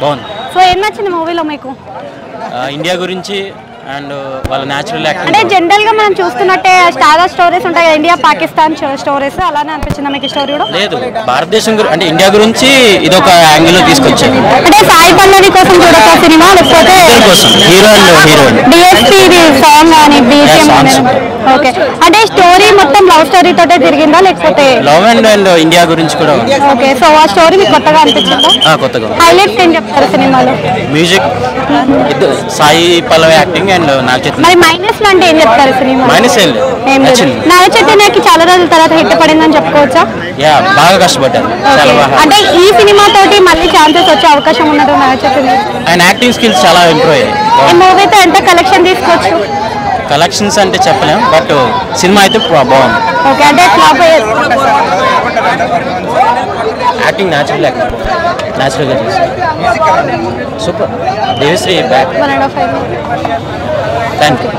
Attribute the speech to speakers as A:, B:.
A: బాగుంది.
B: సో ఏం నచ్చింది మూవీలో మీకు?
A: ఇండియా గురించి అండ్ వాళ్ళ న్యాచురల్ యాక్టింగ్.
B: అంటే జనరల్ గా మనం చూస్తున్నట్టే స్టార్ స్టోరీస్ ఉంటాయి, ఇండియా పాకిస్తాన్ స్టోరీస్, అలానే అనిపించిందా మీకు స్టోరీ కూడా?
A: లేదు, భారతదేశం అంటే ఇండియా గురించి ఇది ఒక యాంగిల్ తీసుకొచ్చారు.
B: అంటే సాయి పల్లవి కోసం చూడొచ్చా సినిమా, లేకపోతే
A: hero and heroine
B: DSP song అని బీజిఎం? ఓకే, అంటే స్టోరీ మొత్తం లవ్ స్టోరీ తోటే తిరిగిందా లేకపోతే
A: లవ్ అండ్ ఇండియా గురించి కూడా?
B: ఓకే, సో ఆ స్టోరీ మీకు కొత్తగా అనిపించిందా?
A: కొత్తగా.
B: హైలైట్స్ ఏం చెప్తారు సినిమాలో?
A: Music, Sai Pallavi acting and Naga Chaitanya.
B: మరి మైనస్ అంటే ఏం చెప్తారు సినిమా?
A: మైనస్ ఏం లేదు,
B: నాగ చైతన్యకి చాలా రోజుల తర్వాత హిట్ పడిందని చెప్పుకోవచ్చా?
A: బాగా కష్టపడ్డారు.
B: అంటే ఈ సినిమా తోటి మళ్ళీ ఛాన్సెస్ వచ్చే అవకాశం ఉన్నట్టు నాగ చైతన్య?
A: ఆయన యాక్టింగ్ స్కిల్స్ చాలా ఇంప్రూవ్ అయ్యాయి.
B: ఈ మూవీతో ఎంత కలెక్షన్ తీసుకోవచ్చు?
A: కలెక్షన్స్ అంటే చెప్పలేం, బట్ సినిమా అయితే బాగుంది.
B: ఓకే, అంటే ఫ్లాప్
A: యాక్టింగ్ న్యాచురల్గా చేసి super. Devi Sri back.
B: $1.5
A: thank you.